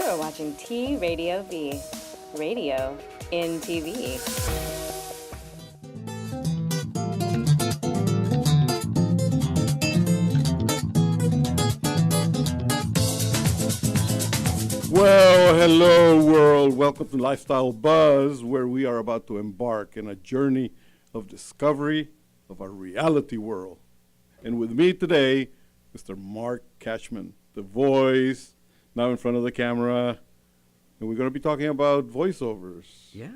You're watching T Radio V, radio in TV. Well, hello world. Welcome to Lifestyle Buzz, where we are about to embark on a journey of discovery of our reality world. And with me today, Mr. Marc Cashman, the voice, now in front of the camera. And we're going to be talking about voiceovers. Yeah.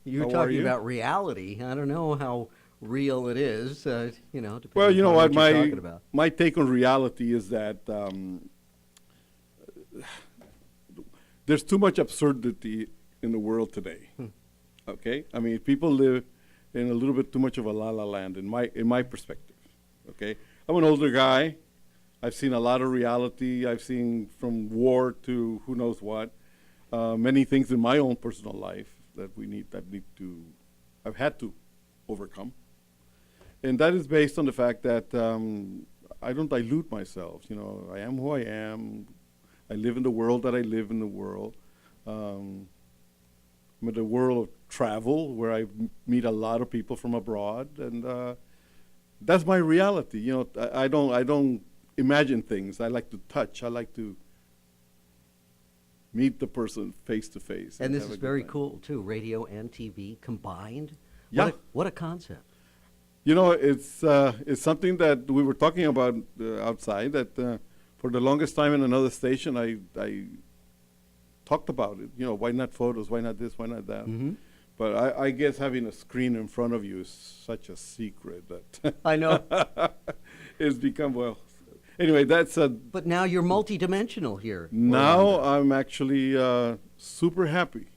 You're How are talking you? about reality. I don't know how real it is, depending Well, you know on what? you're talking about. My take on reality is that there's too much absurdity in the world today. Okay? I mean, people live in a little bit too much of a la-la land in my perspective. Okay? I'm an older guy. I've seen a lot of reality. I've seen from war to who knows what. Many things in my own personal life that I've had to overcome. And that is based on the fact that I don't dilute myself. You know, I am who I am. I live in the world that I live in the world. I'm in the world of travel where I meet a lot of people from abroad, and that's my reality. You know, I don't imagine things. I like to touch. I like to meet the person face to face. And this have is a good very time. cool, too. Radio and TV combined. Yeah. What a concept. You know, it's something that we were talking about outside, that for the longest time in another station, I talked about it. You know, why not photos? Why not this? Why not that? Mm-hmm. But I guess having a screen in front of you is such a secret that I know. it's become, well, anyway, that's But now you're multidimensional here. now Orlando. I'm actually super happy.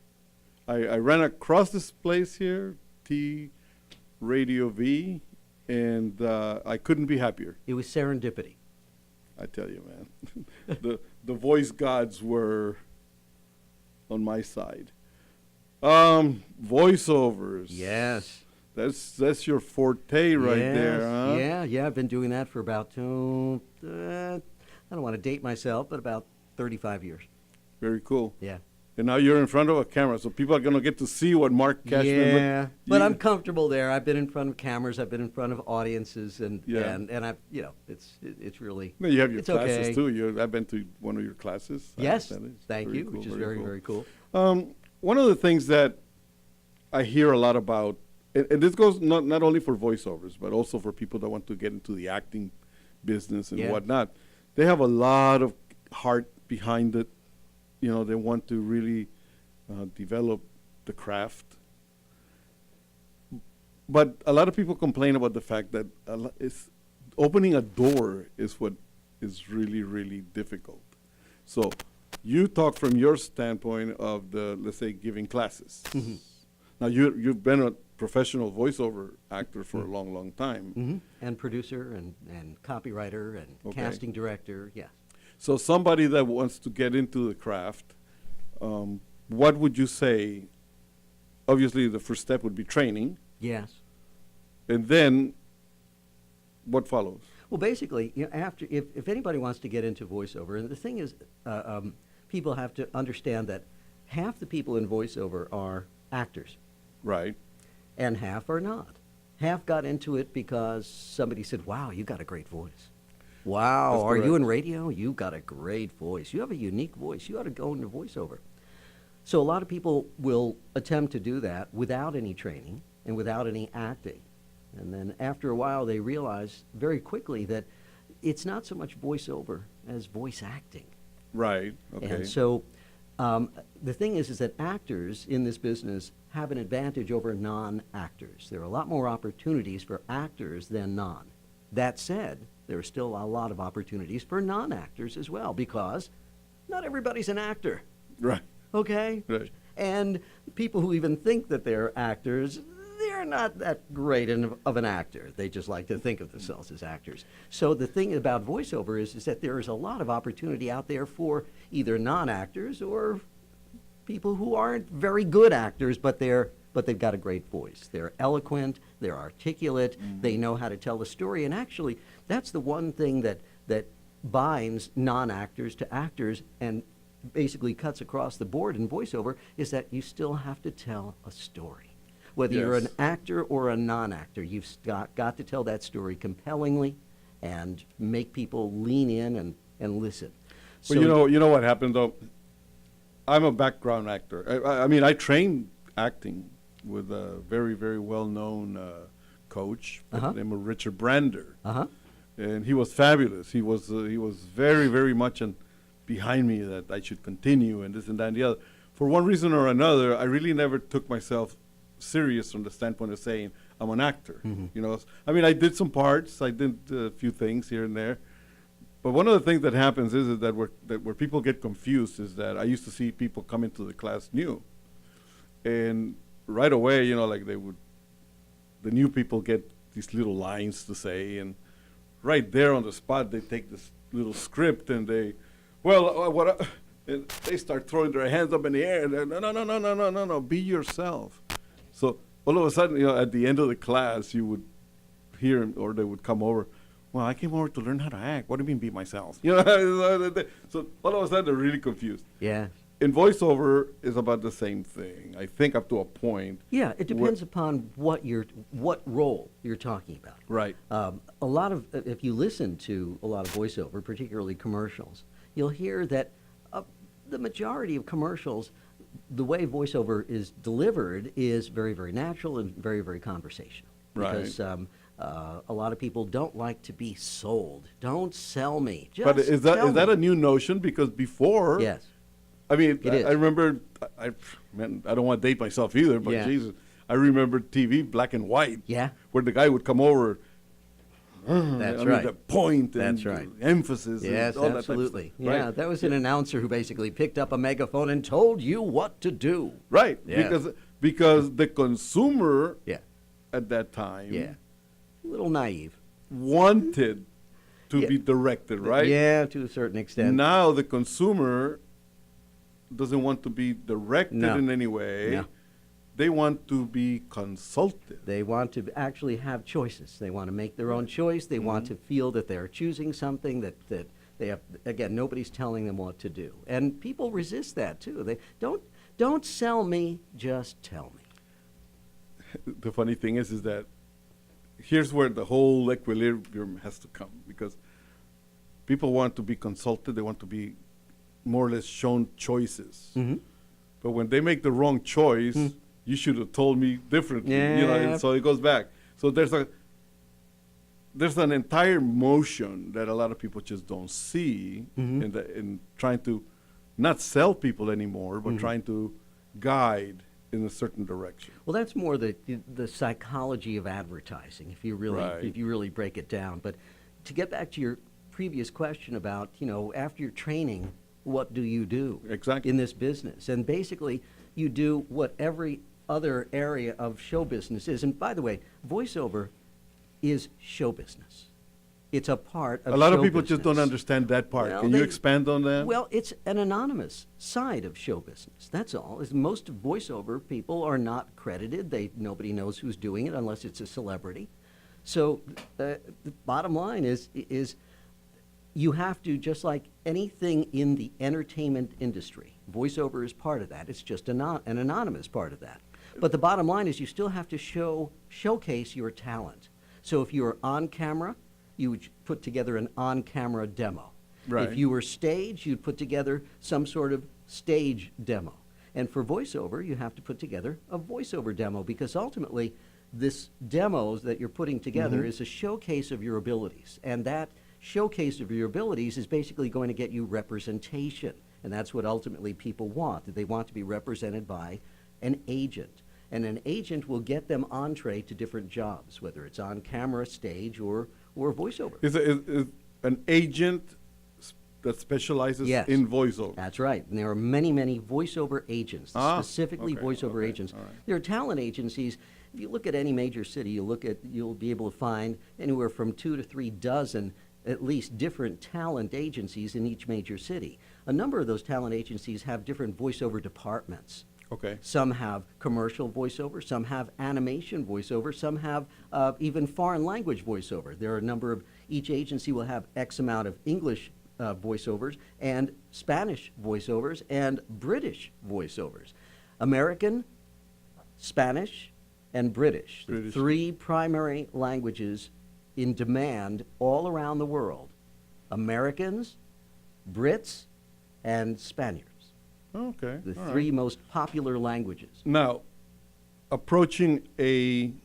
I ran across this place here, T Radio V, and I couldn't be happier. It was serendipity. I tell you, man, the voice gods were on my side. Voiceovers. Yes. That's your forte right there, huh? Yeah. I've been doing that for about, I don't want to date myself, but about 35 years. Very cool. Yeah. And now you're in front of a camera, so people are going to get to see what Marc Cashman Yeah, but I'm comfortable there. I've been in front of cameras. I've been in front of audiences, and Yeah. and I've it's really No, you have your it's classes okay. too. I've been to one of your classes. Yes, That is thank very you, cool, which is very very cool. very cool. One of the things that I hear a lot about, and this goes not only for voiceovers, but also for people that want to get into the acting business and Yeah. whatnot. They have a lot of heart behind it. You know, they want to really develop the craft. But a lot of people complain about the fact that opening a door is what is really, really difficult. So you talk from your standpoint of let's say, giving classes. Mm-hmm. Now, you've been a professional voiceover actor for a long, long time. Mm-hmm. And producer and copywriter and Okay. casting director. Yeah. So somebody that wants to get into the craft, what would you say? Obviously, the first step would be training. Yes. And then what follows? Well, basically, after if anybody wants to get into voiceover, and the thing is, people have to understand that half the people in voiceover are actors, Right. and half are not. Half got into it because somebody said, "Wow, you got a great voice." Wow, That's are you correct. in radio? You got a great voice. You have a unique voice. You ought to go into voiceover. So a lot of people will attempt to do that without any training and without any acting. And then after a while, they realize very quickly that it's not so much voiceover as voice acting. Right. Okay. And so the thing is that actors in this business have an advantage over non-actors. There are a lot more opportunities for actors than non. That said, there are still a lot of opportunities for non-actors as well, because not everybody's an actor, Right. okay? Right. And people who even think that they're actors, they're not that great of an actor. They just like to think of themselves as actors. So the thing about voiceover is that there is a lot of opportunity out there for either non-actors or people who aren't very good actors, but they've got a great voice. They're eloquent, they're articulate, they know how to tell a story. And actually, that's the one thing that binds non-actors to actors, and basically cuts across the board in voiceover is that you still have to tell a story. Whether you're an Yes. actor or a non-actor, you've got to tell that story compellingly and make people lean in and listen. But you know what happened though? I'm a background actor. I mean, I trained acting with a very, very well-known coach by the name of Richard Brander. Uh-huh. And he was fabulous. He was very, very much behind me that I should continue and this and that and the other. For one reason or another, I really never took myself serious from the standpoint of saying I'm an actor. You know, I mean, I did some parts, I did a few things here and there. But one of the things that happens is that where people get confused is that I used to see people come into the class new, and right away, you know, like the new people get these little lines to say, and right there on the spot, they take this little script and they start throwing their hands up in the air and no, be yourself. So all of a sudden, you know, at the end of the class, you would hear 'em, or they would come over. Well, I came over to learn how to act. What do you mean, be myself? You know, so all of a sudden they're really confused. Yeah. In voiceover is about the same thing. I think up to a point. Yeah, it depends upon what role you're talking about. Right. A lot of, if you listen to a lot of voiceover, particularly commercials, you'll hear that the majority of commercials, the way voiceover is delivered is very, very natural and very, very conversational. Right. Because a lot of people don't like to be sold. Don't sell me. Just But is tell that me. a new notion? Because before, Yes. I mean, It is. I remember. Man, I don't want to date myself either, but Yeah. Jesus, I remember TV black and white. Yeah. Where the guy would come over. That's I right. mean, the point That's and right. emphasis. Yes, and all that type of absolutely. stuff, Yeah, right? that was an announcer who basically picked up a megaphone and told you what to do. Right. Yes. Because the consumer Yeah. at that time Yeah. A little naive. wanted to Yeah. be directed, right? Yeah, to a certain extent. Now the consumer doesn't want to be directed No. in any way. No. They want to be consulted. They want to actually have choices. They want to make their own choice. They want to feel that they're choosing something that they have. Again, nobody's telling them what to do, and people resist that too. They don't sell me, just tell me. The funny thing is that here's where the whole equilibrium has to come, because people want to be consulted. They want to be more or less shown choices. But when they make the wrong choice, you should have told me differently. You know, Yeah. and so it goes back. So there's an entire motion that a lot of people just don't see in trying to not sell people anymore, but trying to guide in a certain direction. Well, that's more the psychology of advertising, if you Right. really break it down. But to get back to your previous question about, after your training, what do you do Exactly. in this business? And basically, you do what every other area of show business is. And by the way, voiceover is show business. It's a part of A lot of show people just don't business. understand that part. Well, Can you expand on that? Well, it's an anonymous side of show business. That's all. Is most voiceover people are not credited. Nobody knows who's doing it unless it's a celebrity. So the bottom line is you have to, just like anything in the entertainment industry, voiceover is part of that. It's just an anonymous part of that. But the bottom line is you still have to showcase your talent. So if you're on camera, you would put together an on-camera demo. Right. If you were stage, you'd put together some sort of stage demo. And for voiceover, you have to put together a voiceover demo, because ultimately, this demos that you're putting together is a showcase of your abilities. And that showcase of your abilities is basically going to get you representation. And that's what ultimately people want. That they want to be represented by an agent. And an agent will get them entree to different jobs, whether it's on camera, stage, or voiceover. Is an agent that specializes Yes. in voiceover? That's right. And there are many, many voiceover agents, specifically okay, voiceover okay, agents. all right. There are talent agencies. If you look at any major city, you'll be able to find anywhere from 2 to 3 dozen at least different talent agencies in each major city. A number of those talent agencies have different voiceover departments. Okay. Some have commercial voiceover, some have animation voiceover, some have even foreign language voiceover. There are a number of, each agency will have X amount of English voiceovers and Spanish voiceovers and British voiceovers. American, Spanish, and British. The British. three primary languages in demand all around the world. Americans, Brits, and Spaniards. Okay. The all three right. most popular languages. Now, approaching an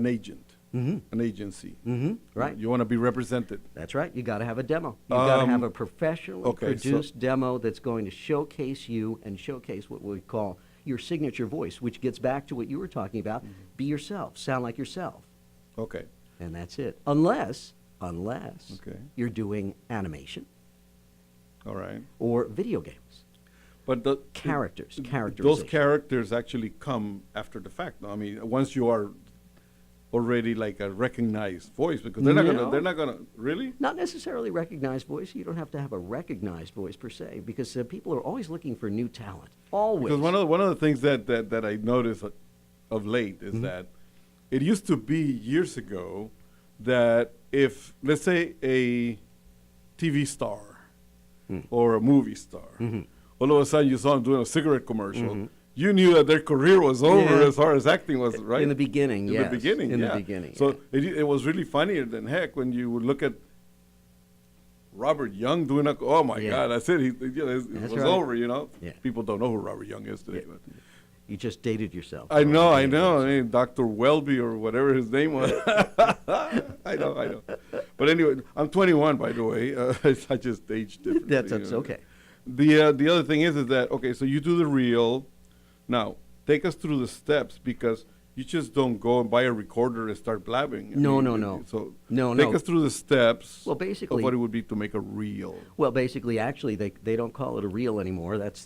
agent, Mm-hmm. an agency. Mm-hmm. Right. You want to be represented. That's right. You got to have a demo. You got to have a professionally okay, produced demo that's going to showcase you and showcase what we call your signature voice, which gets back to what you were talking about. Be yourself. Sound like yourself. Okay. And that's it. Unless Okay. you're doing animation All right. or video games. But the Characters. those Characterization. characters actually come after the fact. I mean, once you are already like a recognized voice, because they're No. not gonna really. Not necessarily recognized voice. You don't have to have a recognized voice per se, because people are always looking for new talent. Always. Because one of the things that I noticed of late is that it used to be years ago that if, let's say, a TV star or a movie star, all of a sudden you saw them doing a cigarette commercial, you knew that their career was over Yeah. as far as acting was, right? In the beginning, In yes. the beginning, In yeah. the beginning. So yeah. it was really funnier than heck when you would look at Robert Young doing a, oh my Yeah. God, that's it. It That's was right. over, you know. Yeah. People don't know who Robert Young is today. Yeah. But. You just dated yourself. I know. I mean, Dr. Welby or whatever his name was. I know. But anyway, I'm 21, by the way. I just aged differently. That's you know. okay. The other thing is that, okay, so you do the reel. Now, take us through the steps, because you just don't go and buy a recorder and start blabbing. No. So No, take no. us through the steps Well, basically- of what it would be to make a reel. Well, basically, actually, they don't call it a reel anymore. That's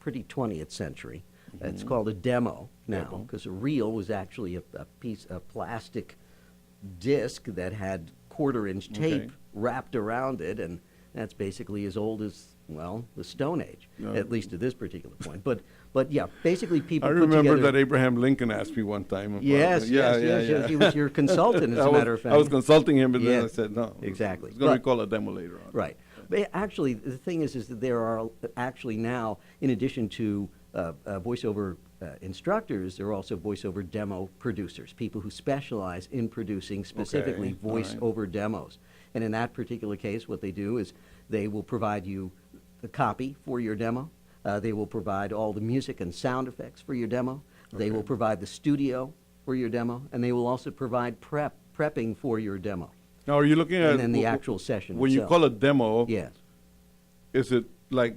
pretty 20th century. It's called a demo now, Demo. because a reel was actually a plastic disc that had quarter-inch tape Okay. wrapped around it, and that's basically as old as, well, the Stone Age, Yeah. at least at this particular point. But yeah, basically people I put remember together. that Abraham Lincoln asked me one time. About Yes, it. yes. He was your consultant, as I a was- matter of fact. I was consulting him, but then I Yes, said, no. exactly. It's going to be But- called a demo later on. Right. But actually, the thing is that there are actually now, in addition to voiceover instructors, there are also voiceover demo producers, people who specialize in producing specifically Okay, all right. voiceover demos. And in that particular case, what they do is they will provide you a copy for your demo. They will provide all the music and sound effects for your demo. They will Okay. provide the studio for your demo, and they will also provide prepping for your demo. Now, are you looking at And then the actual session when you itself. call a demo? Yes. Is it like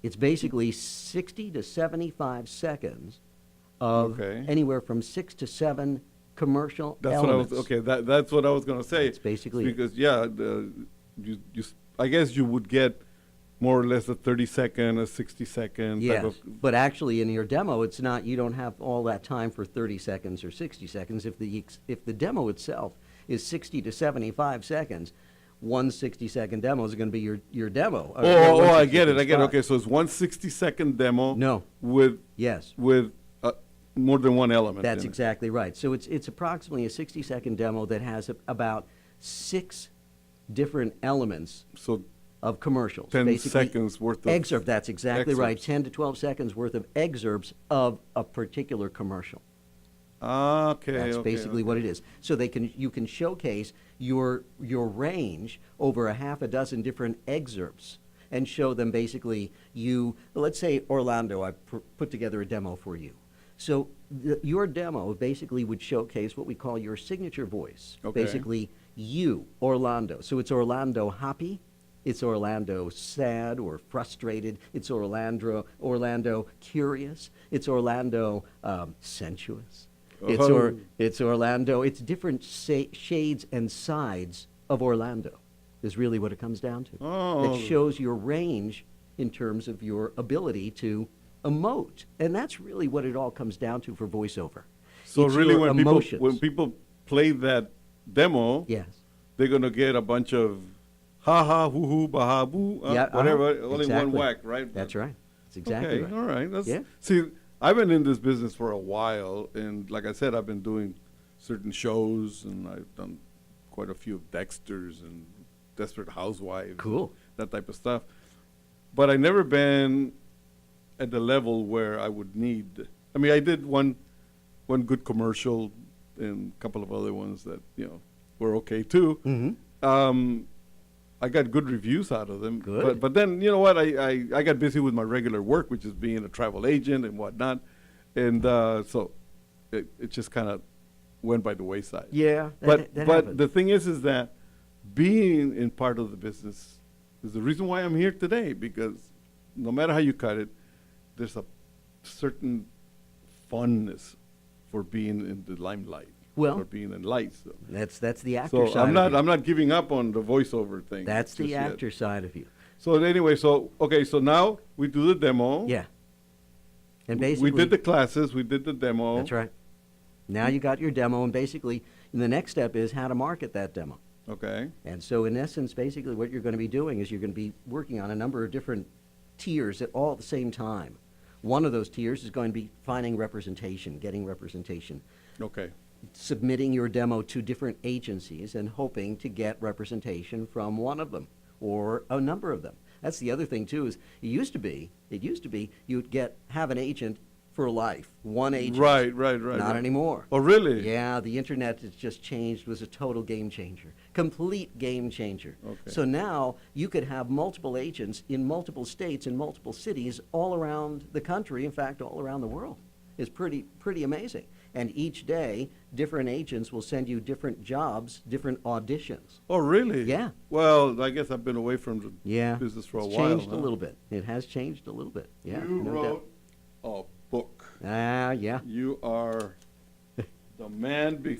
It's basically 60 to 75 seconds of Okay. anywhere from 6 to 7 commercial that's elements. what I was okay? That's what I was going to say. That's basically it. because I guess you would get more or less a 30-second, a 60-second Yes, type of. but actually in your demo, it's not. You don't have all that time for 30 seconds or 60 seconds. If the demo itself is 60 to 75 seconds, one 60-second demo is going to be your demo. Oh, One I 60 get it. second spot. Okay, so it's one 60-second demo. No. With Yes. more than one element. That's in it. exactly right. So it's approximately a 60-second demo that has about 6 different elements So of commercials. 10 basically seconds worth of excerpt. That's exactly right. excerpts. 10 to 12 seconds worth of excerpts of a particular commercial. okay. That's okay, basically okay. what it is. So you can showcase your range over a half a dozen different excerpts and show them basically let's say Orlando, I put together a demo for you. So your demo basically would showcase what we call your signature voice. Okay. Basically you, Orlando. So it's Orlando happy, it's Orlando sad or frustrated, it's Orlando curious, it's Orlando sensuous. Oh. It's Orlando. It's different shades and sides of Orlando is really what it comes down to. Oh. It shows your range in terms of your ability to emote. And that's really what it all comes down to for voiceover. So It's really, your when emotions. people play that demo, Yes. they're gonna get a bunch of ha ha hoo hoo ba ha boo Yeah, whatever, all in one exactly. whack, right? That's right. That's exactly okay, right. all right. That's, Yeah. See, I've been in this business for a while, and like I said, I've been doing certain shows, and I've done quite a few of Dexter's and Desperate Housewives. Cool. That type of stuff. But I never been at the level where I would need. I mean, I did one good commercial and a couple of other ones that were okay too. Mm-hmm. I got good reviews out of them. Good. But then you know what? I got busy with my regular work, which is being a travel agent and whatnot, and so it just kind of went by the wayside. Yeah, But that happens. the thing is that being in part of the business is the reason why I'm here today, because no matter how you cut it, there's a certain funness for being in the limelight. Well, for being in lights. So, that's the actor side. I'm not giving up on the voiceover thing. That's just the yet. actor side of you. So anyway, so now we do the demo. Yeah. And basically, we did the classes, we did the demo. That's right. Now you got your demo, and basically, the next step is how to market that demo. Okay. And so, in essence, basically, what you're going to be doing is you're going to be working on a number of different tiers all at the same time. One of those tiers is going to be finding representation, getting representation, Okay. submitting your demo to different agencies and hoping to get representation from one of them or a number of them. That's the other thing too. Is it used to be you'd have an agent for life, one agent. Right. Not anymore. Oh, really? Yeah, the internet has just changed, was a total game changer, complete game changer. Okay. So now you could have multiple agents in multiple states, in multiple cities, all around the country, in fact, all around the world. It's pretty amazing. And each day, different agents will send you different jobs, different auditions. Oh, really? Yeah. Well, I guess I've been away from the Yeah. business for a It's while. changed a little bit. It has changed a little bit. Yeah. You no doubt. wrote a book. Yeah. You are the man.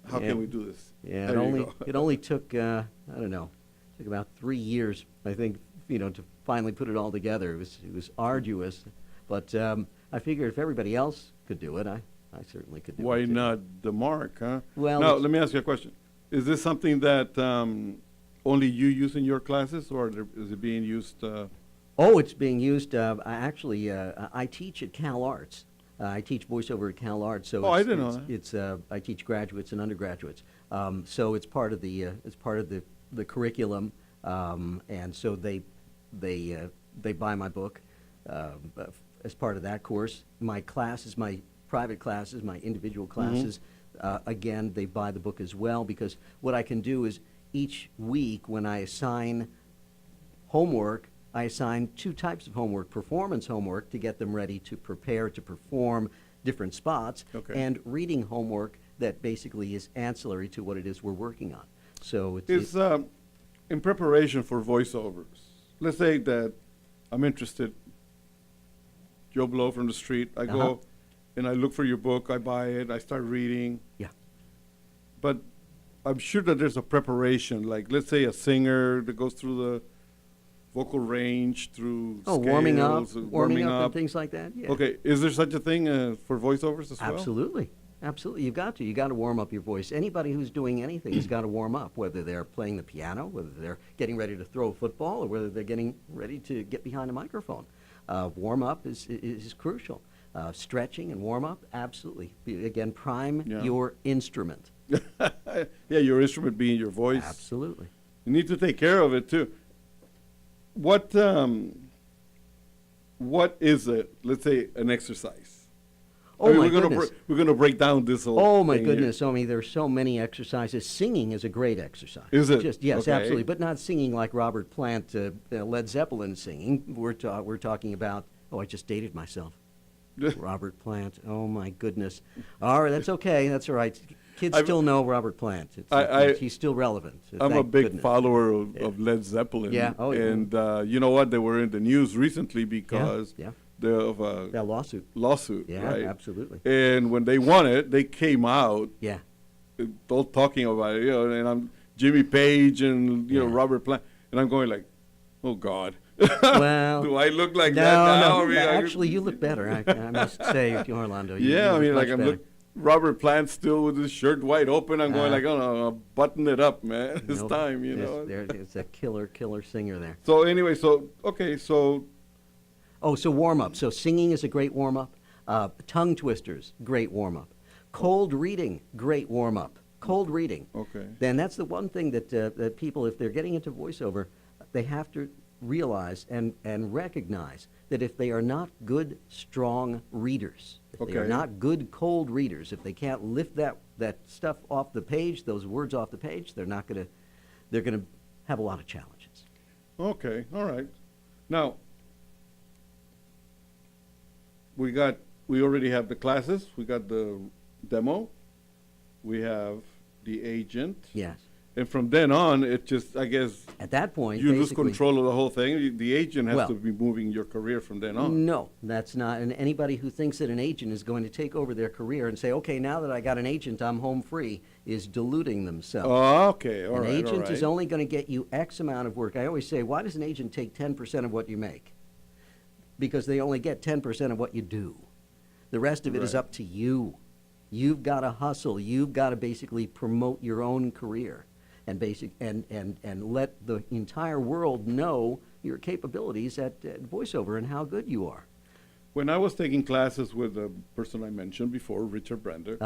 How Yeah. can we do this? Yeah, There you go. it only took I don't know, took about 3 years, I think, to finally put it all together. It was arduous, but I figured if everybody else could do it, I certainly could do it. Why too. not the Mark, huh? Well, now it's- let me ask you a question. Is this something that only you use in your classes, or is it being used? Oh, it's being used. I teach at Cal Arts. I teach voiceover at Cal Arts. So Oh, I didn't know that. It's I teach graduates and undergraduates. So it's part of the curriculum, and so they buy my book as part of that course. My classes, my private classes, my individual classes, again, they buy the book as well, because what I can do is each week when I assign homework, I assign 2 types of homework: performance homework to get them ready to prepare to perform different spots, Okay. and reading homework that basically is ancillary to what it is we're working on. So Is in preparation for voiceovers. Let's say that I'm interested. Joe Blow from the street. I Uh-huh. go and I look for your book. I buy it. I start reading. Yeah. But I'm sure that there's a preparation. Like, let's say a singer that goes through the vocal range, through warming up, scales, warming up and things like that. Yeah. Okay, is there such a thing for voiceovers as well? Absolutely. Absolutely. You've got to. You got to warm up your voice. Anybody who's doing anything has got to warm up, whether they're playing the piano, whether they're getting ready to throw a football, or whether they're getting ready to get behind a microphone. Warm up is crucial. Stretching and warm up, absolutely. Again, prime Yeah. your instrument. Yeah, your instrument being your voice. Absolutely. You need to take care of it too. What is it? Let's say an exercise. Oh, my we're goodness. We're gonna break down this whole. Oh my thing here. goodness! I mean, there's so many exercises. Singing is a great exercise. Is it? Yes, Okay. absolutely. But not singing like Robert Plant, Led Zeppelin singing. We're talking about. Oh, I just dated myself. Robert Plant. Oh my goodness. All right, that's okay. That's all right. Kids still know Robert Plant. He's still relevant. I'm a thank big goodness. follower of Led Zeppelin. Yeah. Oh, yeah. And you know what? They were in the news recently because Yeah. of a That lawsuit. lawsuit. Yeah, right? absolutely. And when they won it, they came out Yeah. all talking about it. And I'm Jimmy Page and Yeah. Robert Plant, and I'm going like, oh God. Well, Do I look like that now? No. I mean, Actually, you look better. I must say, Orlando. Yeah, I mean, like I'm looking. Robert Plant still with his shirt wide open. I'm going Ah. like, oh no, button it up, man. It's time, you know. It's a killer singer there. So anyway, so Oh, so warm up. So singing is a great warm up. Tongue twisters, great warm up. Cold reading, great warm up. cold reading, Okay. then that's the one thing that people, if they're getting into voiceover, they have to realize and recognize that if they are not good, strong readers, if they are Okay. not good, cold readers, if they can't lift that stuff off the page, those words off the page, they're going to have a lot of challenges. Okay, all right. Now, we already have the classes, we got the demo, we have the agent. Yes. And from then on, it just, I guess, At that point, you lose basically- control of the whole thing. The agent has Well- to be moving your career from then on. No, that's not. And anybody who thinks that an agent is going to take over their career and say, okay, now that I got an agent, I'm home free, is deluding themselves. Oh, okay, all An right, all agent is right. only going to get you X amount of work. I always say, why does an agent take 10% of what you make? Because they only get 10% of what you do. The rest of it is Right. up to you. You've got to hustle. You've got to basically promote your own career and let the entire world know your capabilities at voiceover and how good you are. When I was taking classes with the person I mentioned before, Richard Brander,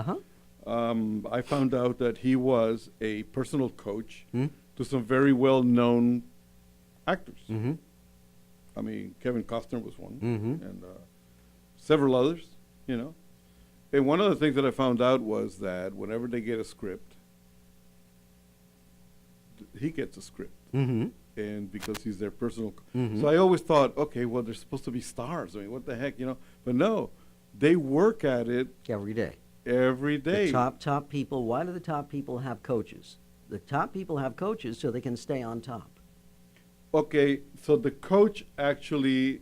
I found out that he was a personal coach to some very well-known actors. Mm-hmm. I mean, Kevin Costner was one, Mhm. and several others, you know. And one of the things that I found out was that whenever they get a script, he gets a script. Mm-hmm. And because he's their personal. Mhm. So I always thought, okay, well, they're supposed to be stars. I mean, what the heck, you know? But no, they work at it Every day. every day. The top people, why do the top people have coaches? The top people have coaches so they can stay on top. Okay, so the coach actually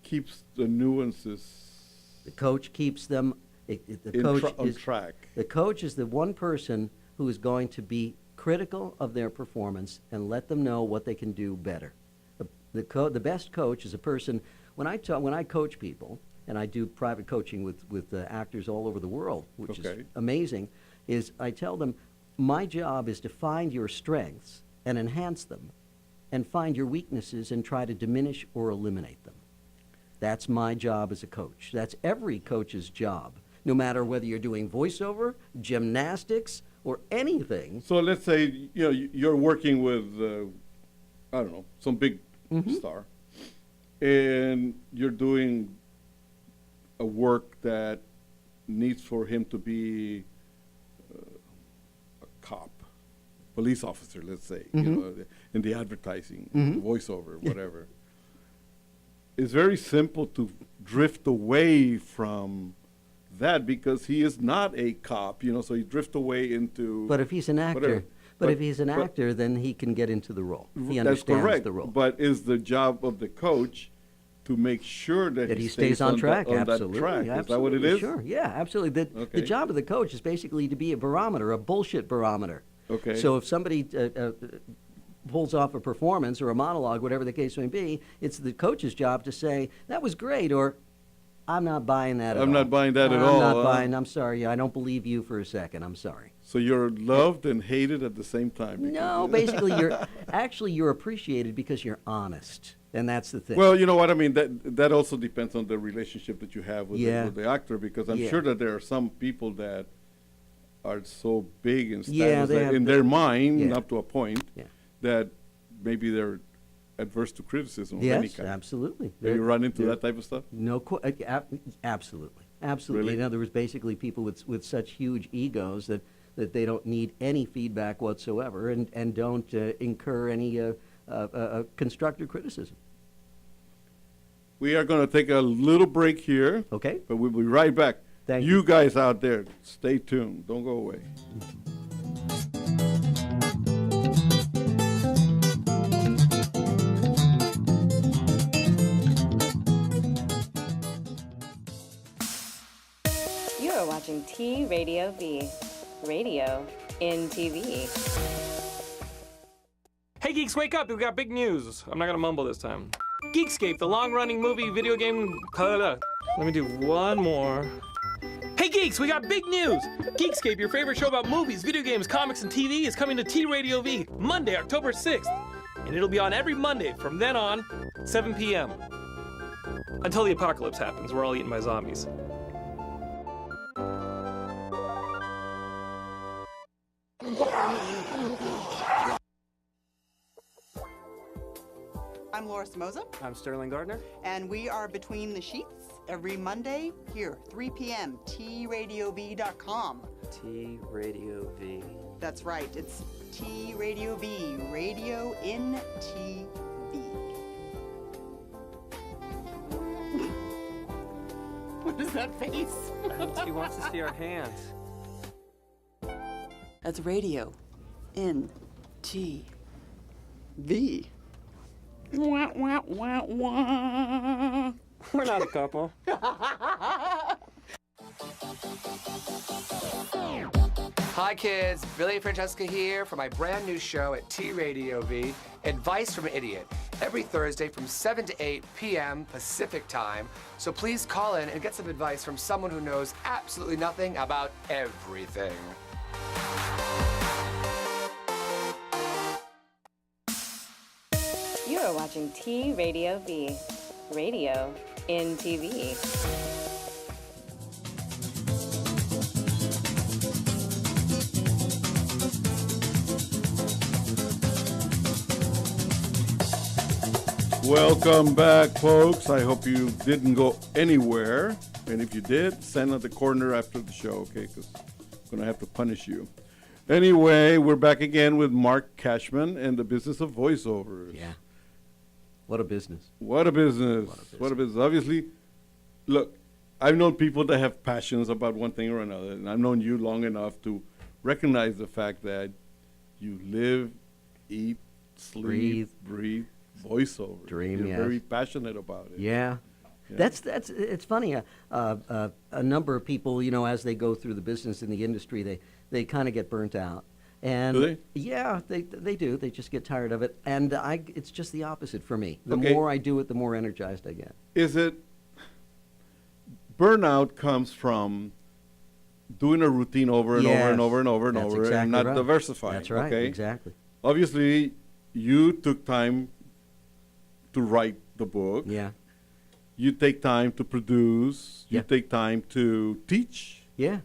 keeps the nuances The coach keeps them, the in coach on is, track. the coach is the one person who is going to be critical of their performance and let them know what they can do better. The best coach is a person, when I coach people, and I do private coaching with actors all over the world, which is Okay. amazing, is I tell them, my job is to find your strengths and enhance them, and find your weaknesses and try to diminish or eliminate them. That's my job as a coach. That's every coach's job, no matter whether you're doing voiceover, gymnastics, or anything. So let's say, you know, you're working with, I don't know, some big star, and you're doing a work that needs for him to be a cop, police officer, let's say, you know, in the advertising, voiceover, whatever. It's very simple to drift away from that because he is not a cop, you know, so you drift away into. But if he's an actor, whatever. but if he's an actor, then he can get into the role. He understands That's correct. the role. But is the job of the coach to make sure that He stays on track, absolutely. that track? Absolutely. Is that what it is? Sure, yeah, absolutely. The Okay. job of the coach is basically to be a barometer, a bullshit barometer. Okay. So if somebody pulls off a performance or a monologue, whatever the case may be, it's the coach's job to say, that was great, or I'm not buying that at all. I'm not buying that at I'm all, not huh? buying, I'm sorry, I don't believe you for a second, I'm sorry. So you're loved and hated at the same time. because- No, basically you're appreciated because you're honest, and that's the thing. Well, you know what I mean. That also depends on the relationship that you have with, Yeah. with the actor, because I'm Yeah. sure that there are some people that are so big in status Yeah, they that have in the- their mind, yeah. up to a point, Yeah. that maybe they're adverse to criticism of any Yes, kind. absolutely. Do you run into They're- that type of stuff? No, absolutely, absolutely. Really? In other words, basically, people with such huge egos that they don't need any feedback whatsoever, and don't incur any constructive criticism. We are going to take a little break here, Okay. but we'll be right back. Thank you guys out there, stay tuned. Don't go away. You are watching T Radio V, radio in TV. Hey geeks, wake up! We've got big news. I'm not gonna mumble this time. Geekscape, the long-running movie, video game. Let me do one more. Hey geeks, we got big news! Geekscape, your favorite show about movies, video games, comics, and TV, is coming to T Radio V Monday, October 6th. And it'll be on every Monday from then on, 7 p.m. Until the apocalypse happens, we're all eaten by zombies. I'm Laura Samoza, I'm Sterling Gardner. and we are Between the Sheets every Monday here, 3 p.m., tradiov.com. T Radio V. That's right, it's T Radio V, radio in TV. What is that face? He wants to see our hands. That's radio in TV. Wah, wah, wah, wah. We're not a couple. Hi kids, Billy and Francesca here for my brand new show at T Radio V, Advice from an Idiot, every Thursday from 7 to 8 p.m. Pacific time. So please call in and get some advice from someone who knows absolutely nothing about everything. You are watching T Radio V, radio in TV. Welcome back, folks. I hope you didn't go anywhere. And if you did, stand at the corner after the show, okay? Because I'm going to have to punish you. Anyway, we're back again with Marc Cashman and the business of voiceovers. Yeah. What a business. What a business. What a business. Obviously, look, I've known people that have passions about one thing or another, and I've known you long enough to recognize the fact that you live, eat, sleep, breathe voiceover. Dream, You're yes. very passionate about it. Yeah. Yeah. That's it's funny. A number of people, you know, as they go through the business in the industry, they kind of get burnt out. And Do they? Yeah, they do. They just get tired of it. And it's just the opposite for me. The Okay. more I do it, the more energized I get. Is it burnout comes from doing a routine over and over and Yes. over and over and That's over exactly and not right. diversifying? That's right. Okay? Exactly. Obviously, you took time to write the book. Yeah. You take time to produce. You Yeah. take time to teach, Yeah.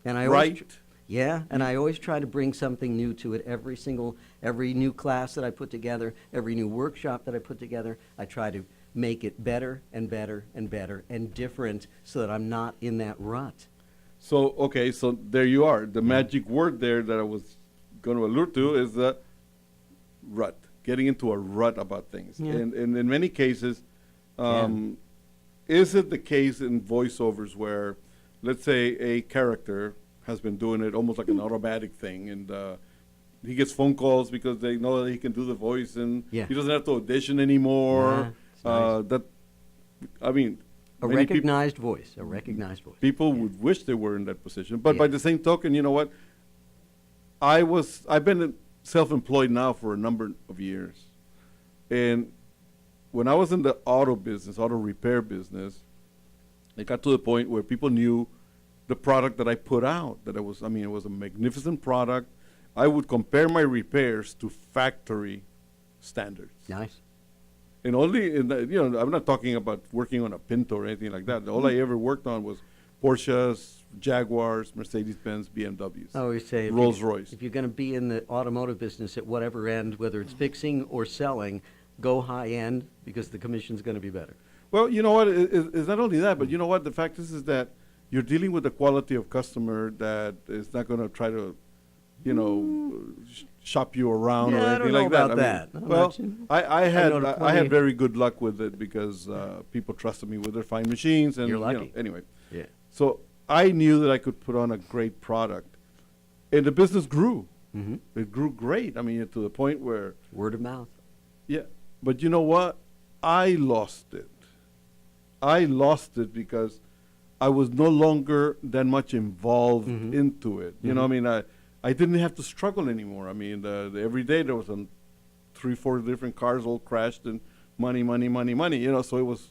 And I always write. Yeah, and I always try to bring something new to it. Every new class that I put together, every new workshop that I put together, I try to make it better and better and better and different so that I'm not in that rut. So, okay, so there you are. The magic word there that I was going to allude to is the rut, getting into a rut about things. Yeah. And in many cases, is it the case in voiceovers where, let's say, a character has been doing it almost like an automatic thing, and he gets phone calls because they know that he can do the voice, and Yeah. he doesn't have to audition anymore. Yeah, it's nice. I mean, A many peop- recognized voice, a recognized voice. people would wish they were in that position. But Yeah. by the same token, you know what? I've been self-employed now for a number of years. And when I was in the auto repair business, it got to the point where people knew the product that I put out, it was a magnificent product. I would compare my repairs to factory standards. Nice. And only I'm not talking about working on a Pinto or anything like that. All I ever worked on was Porsches, Jaguars, Mercedes-Benz, BMWs, I always say, Rolls-Royce. if you're going to be in the automotive business at whatever end, whether it's fixing or selling, go high end because the commission's going to be better. Well, you know what? It's not only that, but you know what? The fact is that you're dealing with a quality of customer that is not going to try to, shop you around or Yeah, I anything don't know like that. about that. I'm Well, not sure. I know the had plenty- very good luck with it because people trusted me with their fine machines, and You're lucky. anyway. Yeah. So I knew that I could put on a great product, and the business grew. Mm-hmm. It grew great. I mean, to the point where, Word of mouth. yeah. But you know what? I lost it. I lost it because I was no longer that much involved into it. You know, I mean, I didn't have to struggle anymore. I mean, every day there was 3-4 different cars all crashed and money. So it was,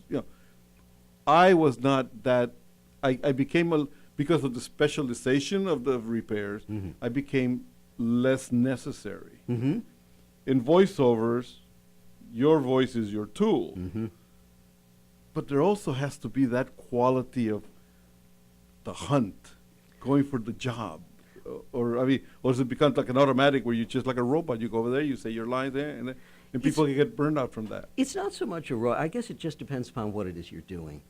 I was not that. I became because of the specialization of the repairs. I became less necessary. Mm-hmm. In voiceovers, your voice is your tool. But there also has to be that quality of the hunt, going for the job. or I mean, or does it become like an automatic where you just like a robot? You go over there, you say your lines there, and people can get burned out from that. It's not so much I guess it just depends upon what it is you're doing,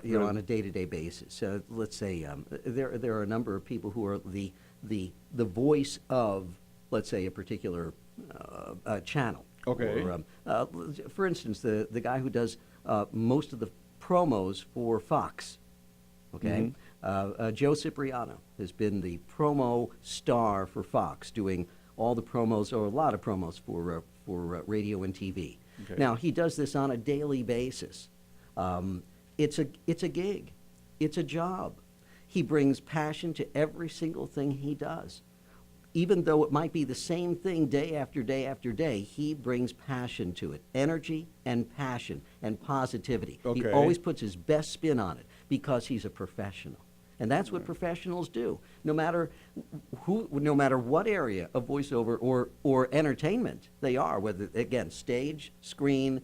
you know, on a day-to-day basis. Let's say there are a number of people who are the voice of, let's say, a particular channel. Okay. Or, for instance, the guy who does most of the promos for Fox. Okay. Joe Cipriano has been the promo star for Fox, doing all the promos, or a lot of promos for radio and TV. Okay. Now, he does this on a daily basis. It's a gig. It's a job. He brings passion to every single thing he does. Even though it might be the same thing day after day after day, he brings passion to it. Energy and passion and positivity. He Okay. always puts his best spin on it because he's a professional. And that's what professionals do. No matter what area of voiceover or entertainment they are, whether, again, stage, screen,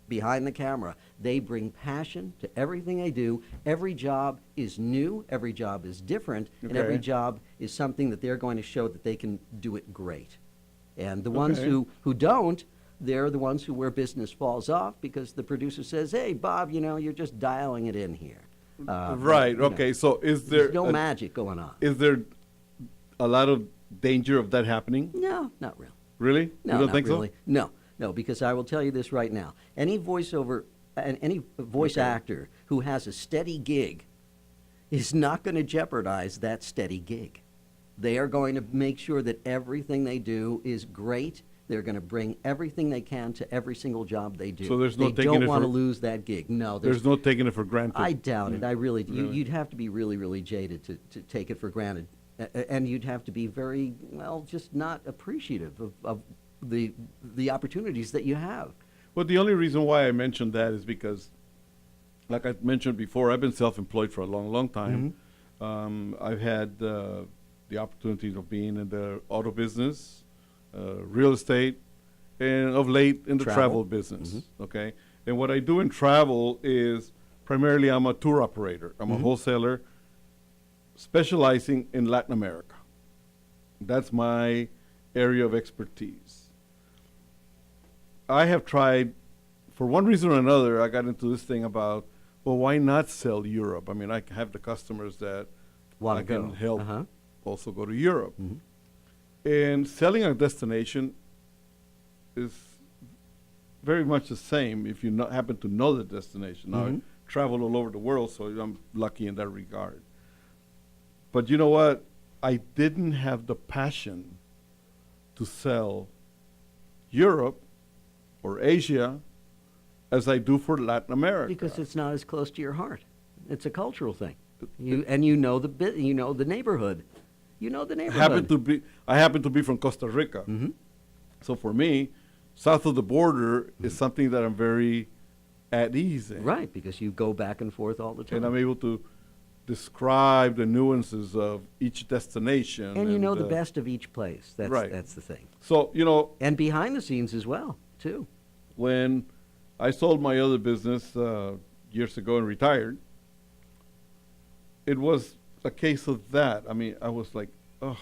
behind the camera, they bring passion to everything they do. Every job is new, every job is different, and every Okay. job is something that they're going to show that they can do it great. And the ones Okay. who don't, they're the ones where business falls off because the producer says, hey, Bob, you know, you're just dialing it in here. Right. You know, Okay. So is there there's no magic going on. is there a lot of danger of that happening? No, not really. Really? No, you don't not think really. so? No, because I will tell you this right now. Any voiceover and any voice actor who has a steady gig is not going to jeopardize that steady gig. They are going to make sure that everything they do is great. They're going to bring everything they can to every single job they do. So there's no they taking don't it want to for- lose that gig. No, There's no taking it for granted. I doubt it. I really, Really? you'd have to be really, really jaded to take it for granted. And you'd have to be very, well, just not appreciative of the opportunities that you have. Well, the only reason why I mentioned that is because, like I mentioned before, I've been self-employed for a long, long time. I've had the opportunities of being in the auto business, real estate, and of late in the travel business. Okay, and what I do in travel is primarily I'm a tour operator. I'm a wholesaler specializing in Latin America. That's my area of expertise. I have tried, for one reason or another, I got into this thing about, well, why not sell Europe? I mean, I have the customers that Wanna I can go. help Uh-huh. also go to Europe. And selling a destination is very much the same if you happen to know the destination. Now, I travel all over the world, so I'm lucky in that regard. But you know what? I didn't have the passion to sell Europe or Asia as I do for Latin America. Because it's not as close to your heart. It's a cultural thing. You know the neighborhood. You know the neighborhood. I happen to be from Costa Rica. So for me, south of the border is something that I'm very at ease in. Right, because you go back and forth all the time. And I'm able to describe the nuances of each destination. And you know the best of each place. That's right. That's the thing. So, you know, And behind the scenes as well, too. when I sold my other business years ago and retired, it was a case of that. I mean, I was like, oh,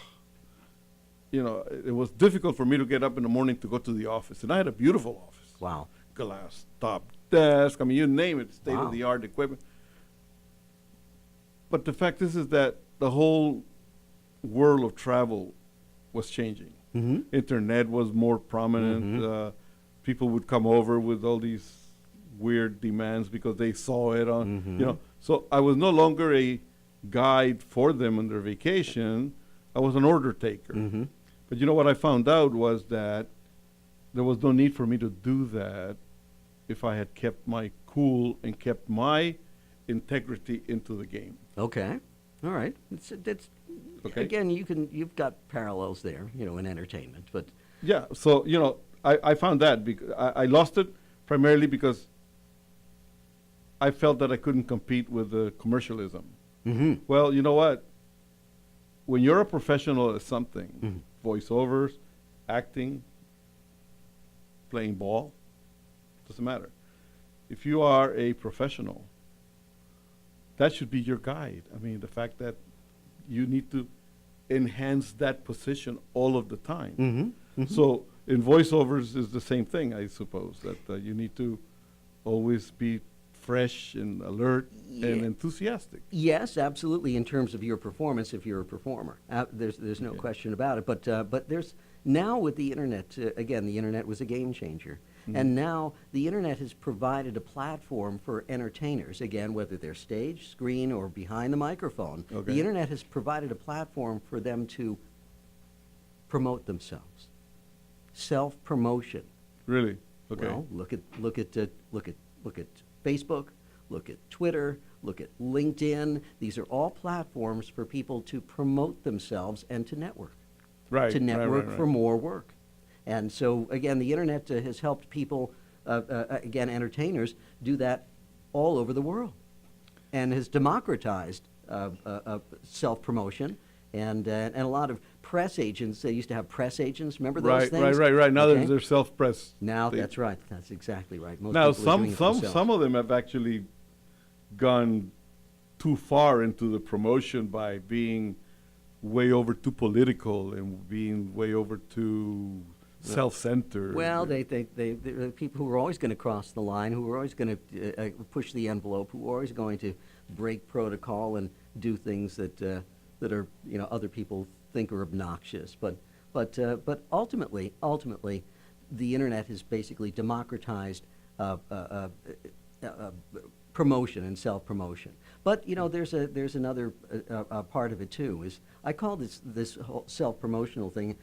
you know, it was difficult for me to get up in the morning to go to the office. And I had a beautiful office. Wow. Glass top desk. I mean, you name it, state-of-the-art equipment. But the fact is that the whole world of travel was changing. Internet was more prominent. People would come over with all these weird demands because they saw it on, you know. So I was no longer a guide for them on their vacation. I was an order taker. But you know what I found out was that there was no need for me to do that if I had kept my cool and kept my integrity into the game. Okay. All right. It's Okay. Again, you've got parallels there, you know, in entertainment, but Yeah, so, you know, I found that because I lost it primarily because I felt that I couldn't compete with the commercialism. Well, you know what? When you're a professional at something, voiceovers, acting, playing ball, doesn't matter. If you are a professional, that should be your guide. I mean, the fact that you need to enhance that position all of the time. Mm-hmm. So in voiceovers is the same thing, I suppose, that you need to always be fresh and alert and enthusiastic. Yes, absolutely. In terms of your performance, if you're a performer, there's no question about it. But there's now with the internet. Again, the internet was a game changer, and now the internet has provided a platform for entertainers. Again, whether they're stage, screen, or behind the microphone, the internet has provided a platform for them to promote themselves. Self-promotion. Really? Okay. Well, look at Facebook, look at Twitter, look at LinkedIn. These are all platforms for people to promote themselves and to network. Right. To network right. for more work. And so, again, the internet has helped people, again, entertainers, do that all over the world and has democratized self-promotion. And a lot of press agents, they used to have press agents, remember those things? Right. Now Okay. they're self-press. Now, that's right. That's exactly right. Most Now, people are doing it themselves. some of them have actually gone too far into the promotion by being way over too political and being way over too self-centered. Well, they think they're people who are always going to cross the line, who are always going to push the envelope, who are always going to break protocol and do things that are other people think are obnoxious. But ultimately, the internet has basically democratized promotion and self-promotion. But there's another part of it too. Is I call this whole self-promotional thing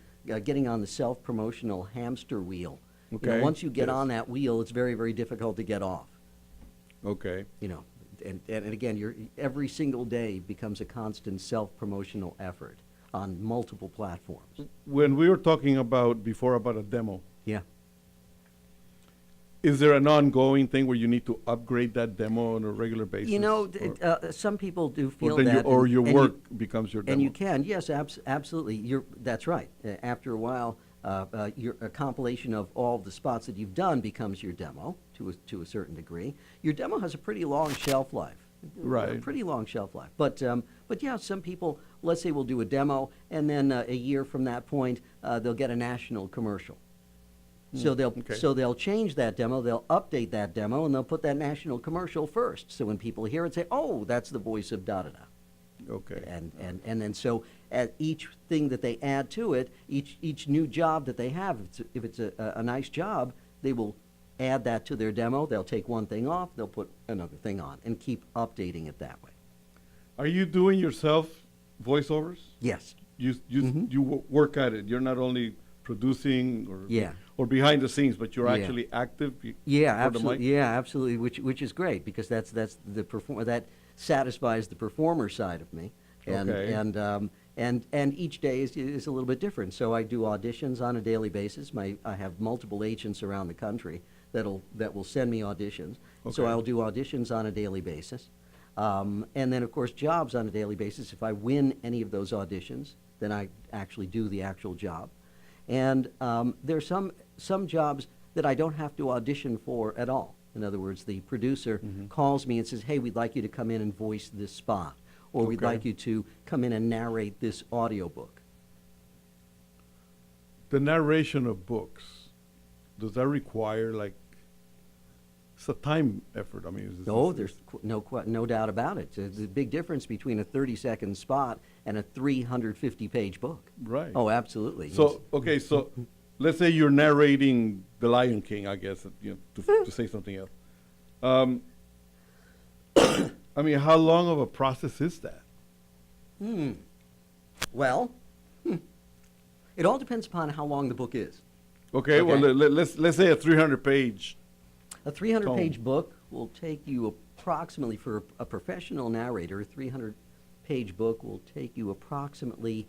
getting on the self-promotional hamster wheel. Okay. Once you get Yes. on that wheel, it's very, very difficult to get off. Okay. And again, every single day becomes a constant self-promotional effort on multiple platforms. When we were talking before about a demo, Yeah. is there an ongoing thing where you need to upgrade that demo on a regular basis? Some people do or feel then that. your and work becomes your demo. And you can, yes, absolutely. That's right. After a while, a compilation of all the spots that you've done becomes your demo to a certain degree. Your demo has a pretty long shelf life. Right. A pretty long shelf life. But yeah, some people, let's say, will do a demo, and then a year from that point, they'll get a national commercial. So they'll change that demo, they'll update that demo, and they'll put that national commercial first. So when people hear it, say, "Oh, that's the voice of da da da." Okay. And then so at each thing that they add to it, each new job that they have, if it's a nice job, they will add that to their demo. They'll take one thing off, they'll put another thing on, and keep updating it that way. Are you doing yourself voiceovers? Yes. You work at it. You're not only producing Yeah. or behind the scenes, but you're Yeah. actually active. Yeah, before the mic? absolutely. Yeah, absolutely. Which is great because that's the that satisfies the performer side of me, and Okay. and each day is a little bit different. So I do auditions on a daily basis. I have multiple agents around the country that will send me auditions. So Okay. I'll do auditions on a daily basis, and then of course jobs on a daily basis. If I win any of those auditions, then I actually do the actual job. And there's some jobs that I don't have to audition for at all. In other words, the producer calls me and says, "Hey, we'd like you to come in and voice this spot," or "We'd Okay. like you to come in and narrate this audiobook." The narration of books, does that require it's a time effort? I mean, There's no doubt about it. There's a big difference between a 30-second spot and a 350-page book. Right. Oh, absolutely. So let's say you're narrating The Lion King, I guess, to say something else. I mean, how long of a process is that? Well, it all depends upon how long the book is. Okay. Well, let's say a 300-page. A 300-page book will take you approximately, for a professional narrator, a 300-page book will take you approximately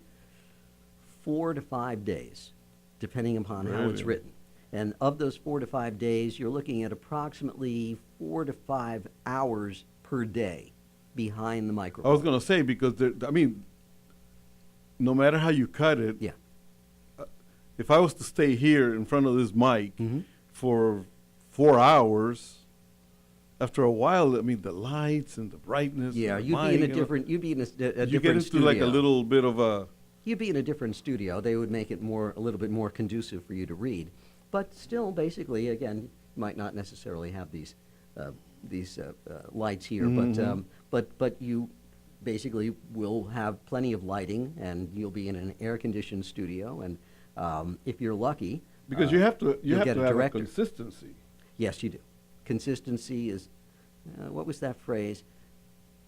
4 to 5 days, depending upon how it's Really? written. And of those 4 to 5 days, you're looking at approximately 4 to 5 hours per day behind the I microphone. was going to say, because, no matter how you cut it, Yeah. if I was to stay here in front of this mic Mhm. for 4 hours, after a while, the lights and the brightness. Yeah, and the you'd be in a mic, different. You'd be in a you different get into studio. like a little bit of a You'd be in a different studio. They would make it a little bit more conducive for you to read. But still, basically, again, you might not necessarily have these lights here, but you basically will have plenty of lighting, and you'll be in an air-conditioned studio. And if you're lucky, Because you have to you'll get a have a director. consistency. Yes, you do. Consistency is, what was that phrase?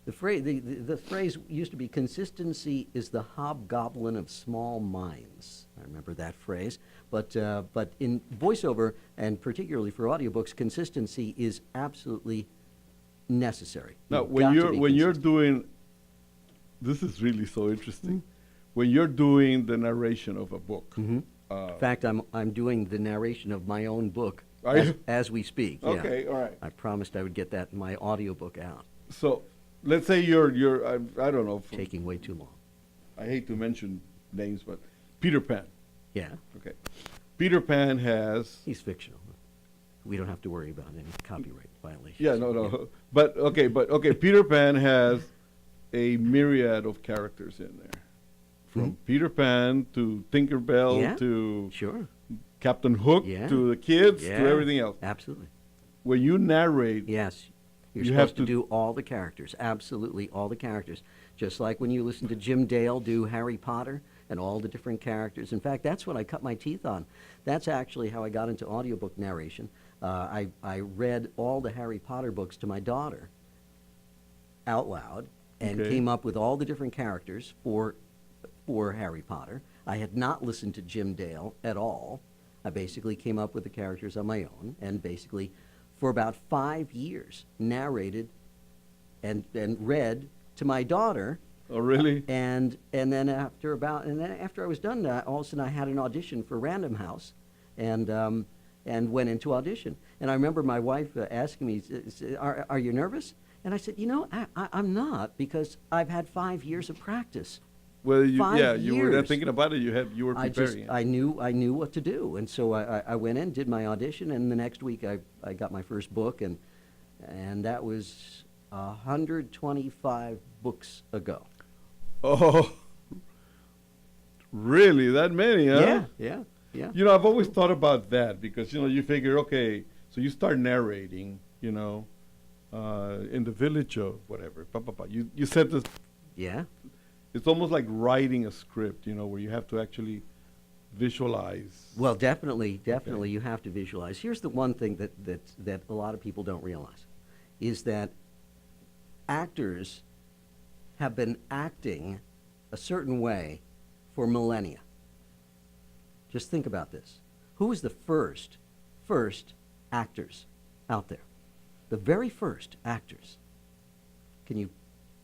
The phrase used to be, consistency is the hobgoblin of small minds. I remember that phrase. But in voiceover, and particularly for audiobooks, consistency is absolutely necessary. Now, You've when got to you're be when you're consistent. doing, this is really so interesting. When you're doing the narration of a book, In fact, I'm doing the narration of my own book Are you? as we speak. yeah. Okay, all right. I promised I would get that my audiobook out. So, let's say you're I don't know. Taking way too long. I hate to mention names, but Peter Pan. Yeah, Okay, Peter Pan has. he's fictional. We don't have to worry about any copyright violations. Yeah, no. But okay. Peter Pan has a myriad of characters in there, from Peter Pan to Tinkerbell Yeah, to sure. Captain Hook Yeah. to the kids Yeah, to everything else. Absolutely. When you narrate, Yes. You're You have supposed to to- do all the characters, absolutely all the characters. Just like when you listen to Jim Dale do Harry Potter and all the different characters. In fact, that's what I cut my teeth on. That's actually how I got into audiobook narration. I read all the Harry Potter books to my daughter out loud and Okay. came up with all the different characters for Harry Potter. I had not listened to Jim Dale at all. I basically came up with the characters on my own, and basically for about 5 years narrated and read to my daughter. oh really? And then after I was done, all of a sudden I had an audition for Random House, and went into audition. And I remember my wife asking me, "Are you nervous?" And I said, I'm not, because I've had 5 years of practice. Well, 5 you were years. thinking about it. You were preparing. it. I knew what to do, and so I went in, did my audition, and the next week I got my first book, and that was 125 books ago. Oh, really? That many, huh? Yeah. You know, I've always thought about that because, you figure, okay, so you start narrating, in the village of whatever. You said this, Yeah. it's almost like writing a script, where you have to actually visualize. Well, definitely, you have to visualize. Here's the one thing that a lot of people don't realize, is that actors have been acting a certain way for millennia. Just think about this. Who was the first actors out there? The very first actors. Can you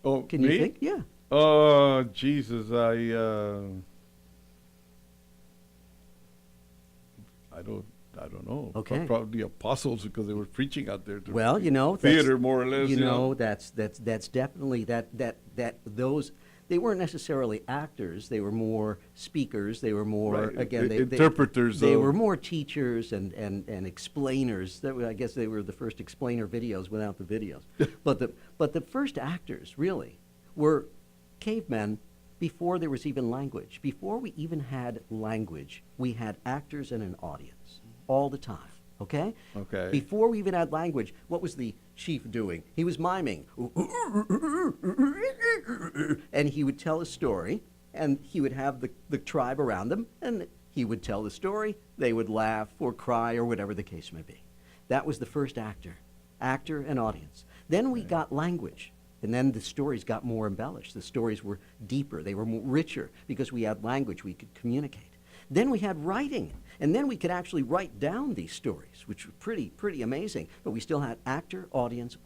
Oh, you me? think? Yeah. Oh, Jesus, I don't know. Okay. Probably the apostles, because they were preaching out there. To Well, theater, more or less. That's definitely those. They weren't necessarily actors. They were more speakers. They were more Right, again. interpreters They of- were more teachers and explainers. I guess they were the first explainer videos without the videos. but the first actors really were cavemen before there was even language. Before we even had language, we had actors and an audience all the time. Okay? Okay. Before we even had language, what was the chief doing? He was miming. And he would tell a story, and he would have the tribe around him, and he would tell the story. They would laugh or cry or whatever the case may be. That was the first actor and audience. Then we got language, and then the stories got more embellished. The stories were deeper. They were more richer because we had language. We could communicate. Then we had writing, and then we could actually write down these stories, which was pretty amazing. But we still had actor, audience,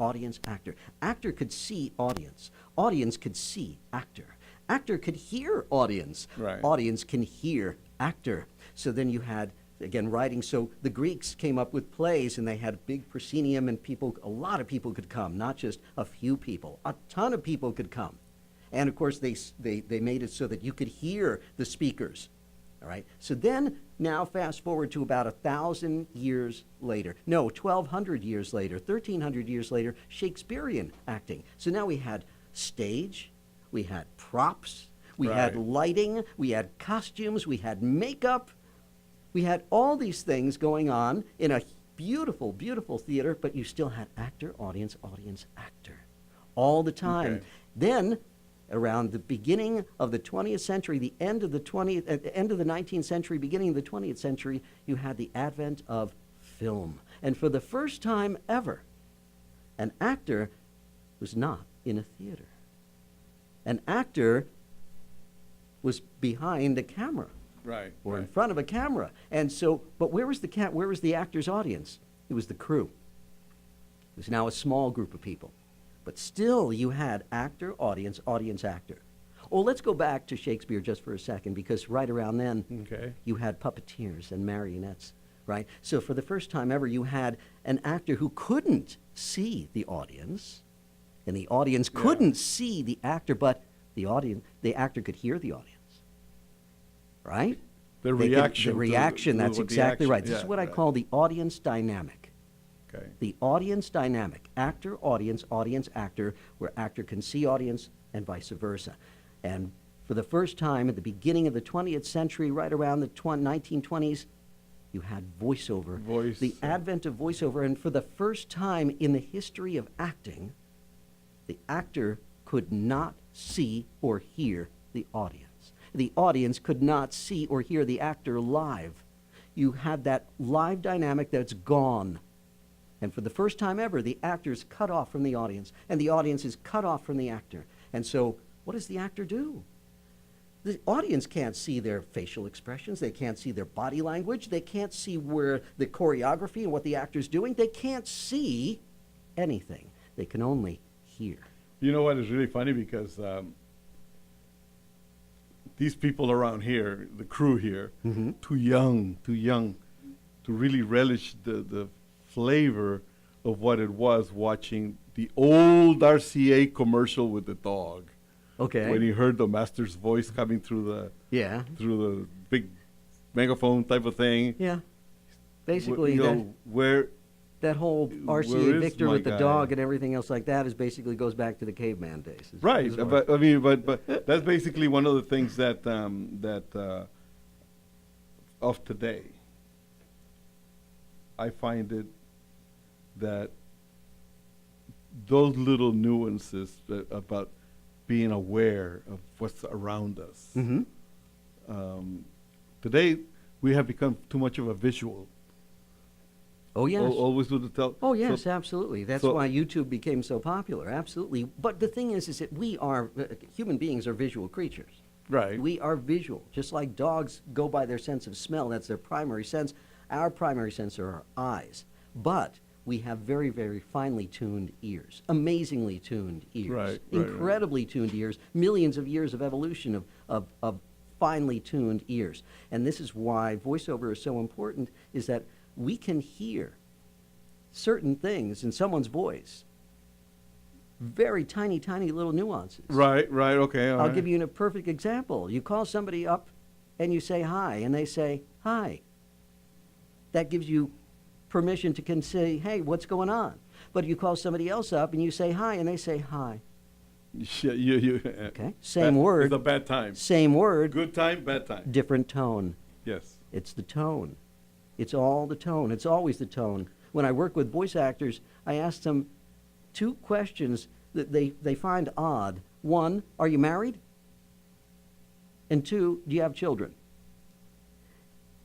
actor. Actor could see audience. Audience could see actor. Actor could hear audience. Right. Audience can hear actor. So then you had, again, writing. So the Greeks came up with plays, and they had a big proscenium, and a lot of people could come, not just a few people. A ton of people could come. And of course, they made it so that you could hear the speakers. All right. So then, now fast forward to about 1,000 years later. No, 1,200 years later, 1,300 years later, Shakespearean acting. So now we had stage, we had props, We had Right. lighting, we had costumes, we had makeup. We had all these things going on in a beautiful, beautiful theater, but you still had actor, audience, audience, actor all the time. Okay. Then, around the beginning of the 20th century, the end of the 19th century, beginning of the 20th century, you had the advent of film. And for the first time ever, an actor was not in a theater. An actor was behind a camera Right. or in right. front of a camera. And so, but where was the actor's audience? It was the crew. It was now a small group of people. But still, you had actor, audience, audience, actor. Well, let's go back to Shakespeare just for a second, because right around then, Okay. you had puppeteers and marionettes, right? So for the first time ever, you had an actor who couldn't see the audience, and the audience Yeah. couldn't see the actor, but the actor could hear the audience, right? The They could- reaction. the reaction, that's with the exactly action. right. This Yeah, is what I right. call the audience dynamic. Okay. The audience dynamic, actor, audience, audience, actor, where actor can see audience and vice versa. And for the first time at the beginning of the 20th century, right around the 1920s, you had voiceover. Voice, The advent of voiceover, and for the first time in the history of acting, the actor could not see or hear the audience. The audience could not see or hear the actor live. You had that live dynamic that's gone. And for the first time ever, the actor is cut off from the audience, and the audience is cut off from the actor. And so, what does the actor do? The audience can't see their facial expressions. They can't see their body language. They can't see where the choreography and what the actor's doing. They can't see anything. They can only hear. You know what is really funny, because these people around here, the crew here, too young to really relish the flavor of what it was watching the old RCA commercial with the dog. Okay. When he heard the master's voice coming through Yeah. the big megaphone type of thing. Yeah. Basically, You know, where that whole where RCA is Victor my with the guy? dog and everything else like that is basically goes back to the caveman days. right, is what- but I mean, but that's basically one of the things that of today. I find it that those little nuances about being aware of what's around us. Mhm. Today, we have become too much of a visual. Oh, yes. Always with the tell. Oh, yes, so- absolutely. That's so- why YouTube became so popular. Absolutely. But the thing is that we are, human beings are visual creatures. Right. We are visual. Just like dogs go by their sense of smell, that's their primary sense. Our primary sense are our eyes. But we have very, very finely tuned ears, amazingly tuned ears, Right. incredibly tuned ears, millions of years of evolution of finely tuned ears. And this is why voiceover is so important, is that we can hear certain things in someone's voice, very tiny, tiny little nuances. Right, okay. all I'll right. give you a perfect example. You call somebody up and you say hi, and they say hi. That gives you permission to say, hey, what's going on? But you call somebody else up and you say hi, and they say hi. You, Okay, same word. It's a bad time. Same word, Good time, bad time. different tone. Yes. It's the tone. It's all the tone. It's always the tone. When I work with voice actors, I ask them two questions that they find odd. One, are you married? And two, do you have children?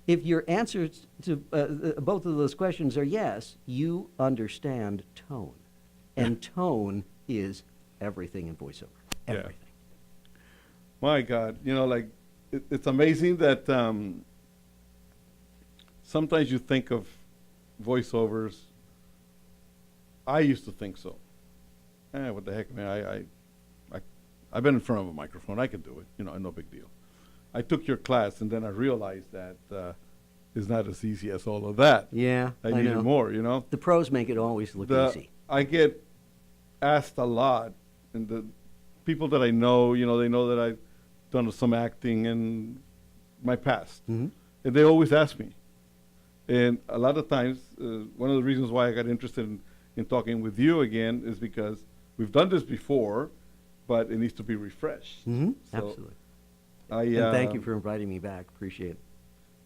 If your answers to both of those questions are yes, you understand tone. And tone is everything in voiceover. Yeah. Everything. My God, like it's amazing that sometimes you think of voiceovers. I used to think so. What the heck, man? I've been in front of a microphone. I can do it. No big deal. I took your class, and then I realized that it's not as easy as all of that. Yeah, I I needed know. more. The pros make it always look easy. I get asked a lot, and the people that I know, they know that I've done some acting in my past, Mhm. and they always ask me. And a lot of times, one of the reasons why I got interested in talking with you again is because we've done this before, but it needs to be refreshed. Mhm. So, Absolutely. And thank you for inviting me back. Appreciate it.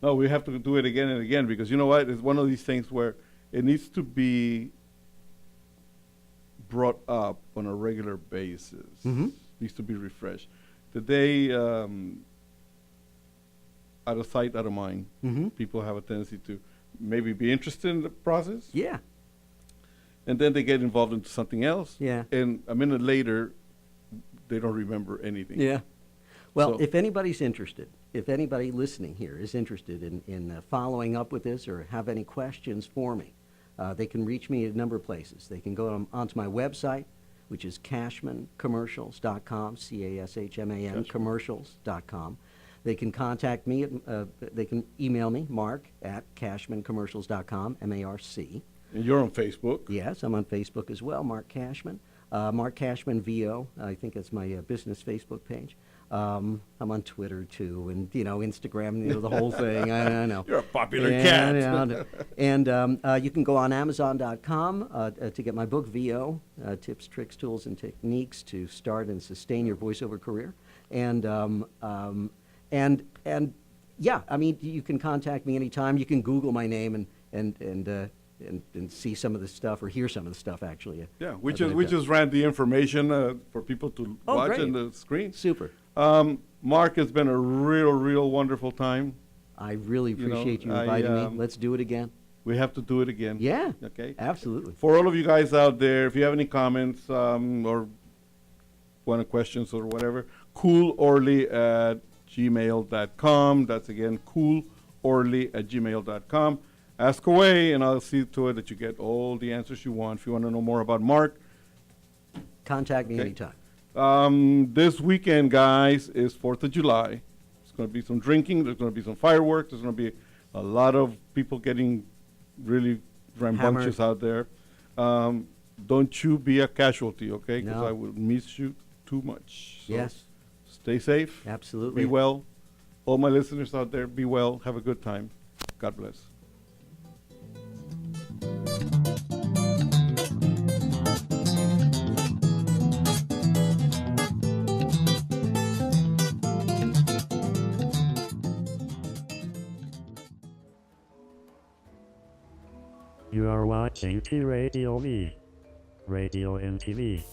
No, we have to do it again and again because you know what? It's one of these things where it needs to be brought up on a regular basis. Needs to be refreshed. Today, out of sight, out of mind. People have a tendency to maybe be interested in the process. Yeah. And then they get involved into something else. Yeah. And a minute later, they don't remember anything. Yeah. Well, So- if anybody's interested, if anybody listening here is interested in following up with this or have any questions for me, they can reach me at a number of places. They can go onto my website, which is cashmancommercials.com, C-A-S-H-M-A-N, commercials.com. They can contact me, they can email me, Mark at cashmancommercials.com, M-A-R-C. And you're on Facebook. Yes, I'm on Facebook as well, Marc Cashman. Marc Cashman VO, I think that's my business Facebook page. I'm on Twitter too, and Instagram, the whole thing. I know. You're a popular cat. And you can go on Amazon.com to get my book VO, Tips, Tricks, Tools, and Techniques to Start and Sustain Your Voiceover Career. And yeah, I mean, you can contact me anytime. You can Google my name and see some of the stuff or hear some of the stuff actually. Yeah, we just ran the information for people to watch great. on the screen. Super. Mark, it's been a real wonderful time. I really You know, appreciate you I, inviting me. Let's do it again. We have to do it again. Yeah. Okay. Absolutely. For all of you guys out there, if you have any comments or want questions or whatever, coolorly@gmail.com. That's again coolorly@gmail.com. Ask away, and I'll see to it that you get all the answers you want. If you want to know more about Mark, Contact me Okay. anytime. This weekend, guys, is 4th of July. There's going to be some drinking. There's going to be some fireworks. There's going to be a lot of people getting really rambunctious out there. Don't you be a casualty, okay? Because No. I will miss you too much. So Yes. Stay safe. Absolutely. Be well. All my listeners out there, be well. Have a good time. God bless. You are watching T Radio V, Radio and TV.